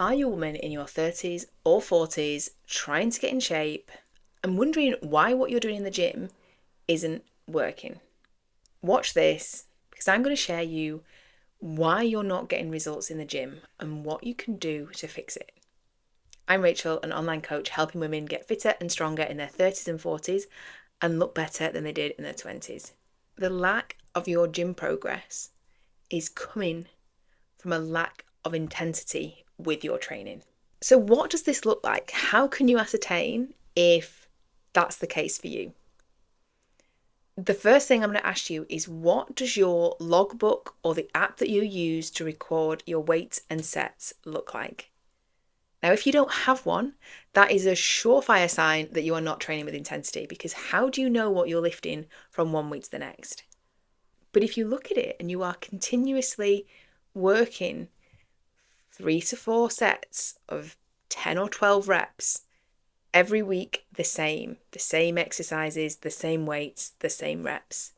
Are you a woman in your 30s or 40s trying to get in shape and wondering why what you're doing in the gym isn't working? Watch this because I'm going to share you why you're not getting results in the gym and what you can do to fix it. I'm Rachel, an online coach helping women get fitter and stronger in their 30s and 40s and look better than they did in their 20s. The lack of your gym progress is coming from a lack of intensity with your training. So, what does this look like? How can you ascertain if that's the case for you? The first thing I'm going to ask you is, what does your logbook or the app that you use to record your weights and sets look like? Now, if you don't have one, that is a surefire sign that you are not training with intensity, because how do you know what you're lifting from one week to the next? But if you look at it and you are continuously working 3 to 4 sets of 10 or 12 reps every week, the same exercises, the same weights, the same reps,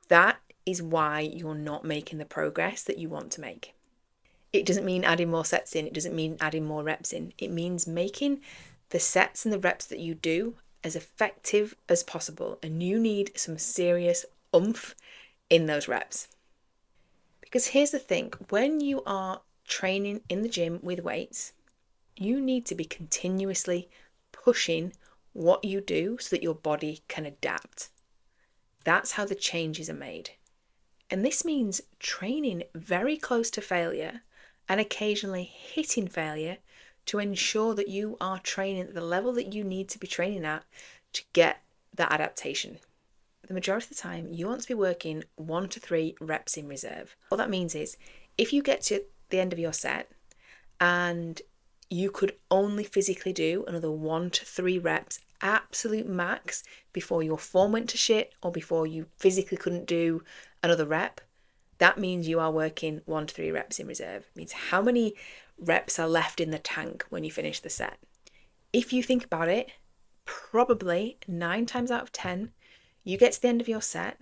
that is why you're not making the progress that you want to make. It doesn't mean adding more sets in, it doesn't mean adding more reps in. It means making the sets and the reps that you do as effective as possible, and you need some serious oomph in those reps. Because here's the thing, when you are training in the gym with weights, you need to be continuously pushing what you do so that your body can adapt. That's how the changes are made. And this means training very close to failure and occasionally hitting failure to ensure that you are training at the level that you need to be training at to get that adaptation. The majority of the time, you want to be working 1 to 3 reps in reserve. What that means is, if you get to the end of your set and you could only physically do another 1 to 3 reps, absolute max, before your form went to shit or before you physically couldn't do another rep, that means you are working 1 to 3 reps in reserve. It means how many reps are left in the tank when you finish the set. If you think about it, probably 9 times out of 10, you get to the end of your set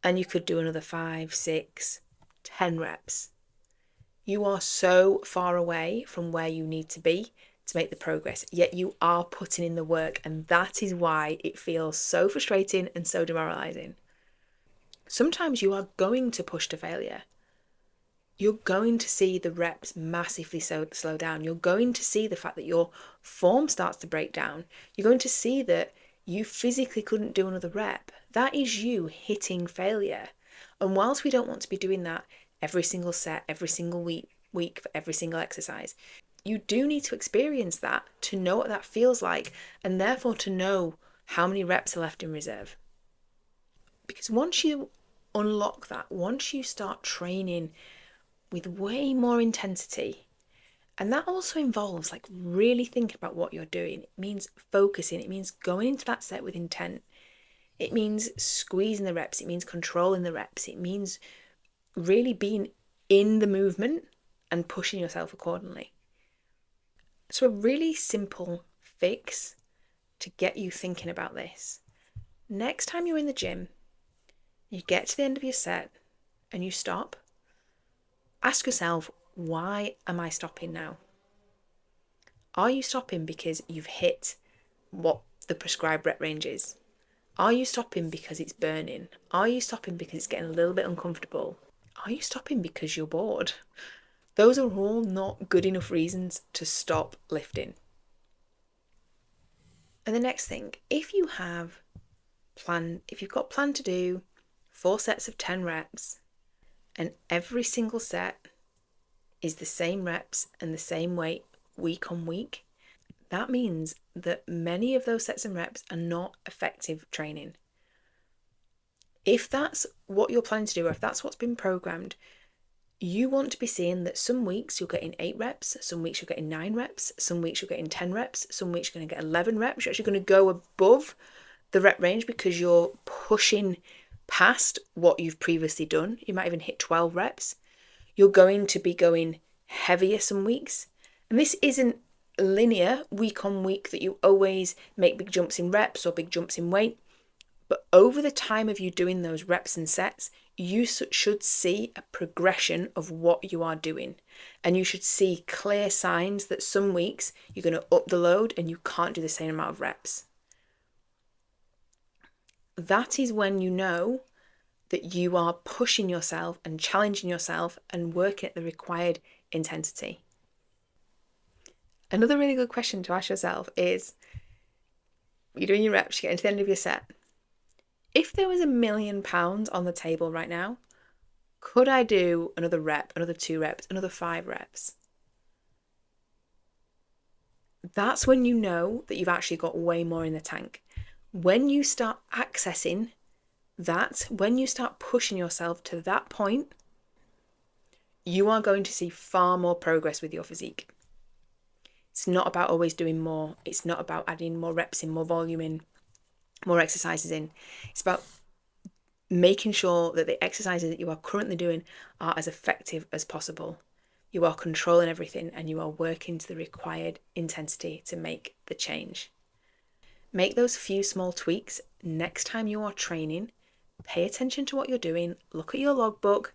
and you could do another 5, 6, 10 reps. You are so far away from where you need to be to make the progress, yet you are putting in the work, and that is why it feels so frustrating and so demoralizing. Sometimes you are going to push to failure. You're going to see the reps massively slow down. You're going to see the fact that your form starts to break down. You're going to see that you physically couldn't do another rep. That is you hitting failure. And whilst we don't want to be doing that every single set, every single week for every single exercise, you do need to experience that to know what that feels like, and therefore to know how many reps are left in reserve. Because once you unlock that, once you start training with way more intensity, and that also involves really thinking about what you're doing. It means focusing, it means going into that set with intent. It means squeezing the reps, it means controlling the reps, it means really being in the movement and pushing yourself accordingly. So a really simple fix to get you thinking about this. Next time you're in the gym, you get to the end of your set and you stop. Ask yourself, why am I stopping now? Are you stopping because you've hit what the prescribed rep range is? Are you stopping because it's burning? Are you stopping because it's getting a little bit uncomfortable? Are you stopping because you're bored? Those are all not good enough reasons to stop lifting. And the next thing, if you've got planned to do 4 sets of 10 reps and every single set is the same reps and the same weight week on week, that means that many of those sets and reps are not effective training. If that's what you're planning to do, or if that's what's been programmed, you want to be seeing that some weeks you're getting 8 reps, some weeks you're getting 9 reps, some weeks you're getting 10 reps, some weeks you're going to get 11 reps. You're actually going to go above the rep range because you're pushing past what you've previously done. You might even hit 12 reps. You're going to be going heavier some weeks. And this isn't linear week on week that you always make big jumps in reps or big jumps in weight. But over the time of you doing those reps and sets, you should see a progression of what you are doing. And you should see clear signs that some weeks you're going to up the load and you can't do the same amount of reps. That is when you know that you are pushing yourself and challenging yourself and working at the required intensity. Another really good question to ask yourself is, you're doing your reps, you're getting to the end of your set. If there was £1 million on the table right now, could I do another rep, another 2 reps, another 5 reps? That's when you know that you've actually got way more in the tank. When you start accessing that, when you start pushing yourself to that point, you are going to see far more progress with your physique. It's not about always doing more. It's not about adding more reps in, more volume in, more exercises in. It's about making sure that the exercises that you are currently doing are as effective as possible. You are controlling everything and you are working to the required intensity to make the change. Make those few small tweaks next time you are training. Pay attention to what you're doing. Look at your logbook.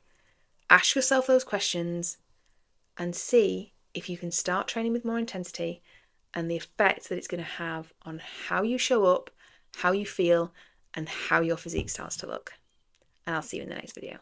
Ask yourself those questions and see if you can start training with more intensity and the effect that it's going to have on how you show up, how you feel, and how your physique starts to look. And I'll see you in the next video.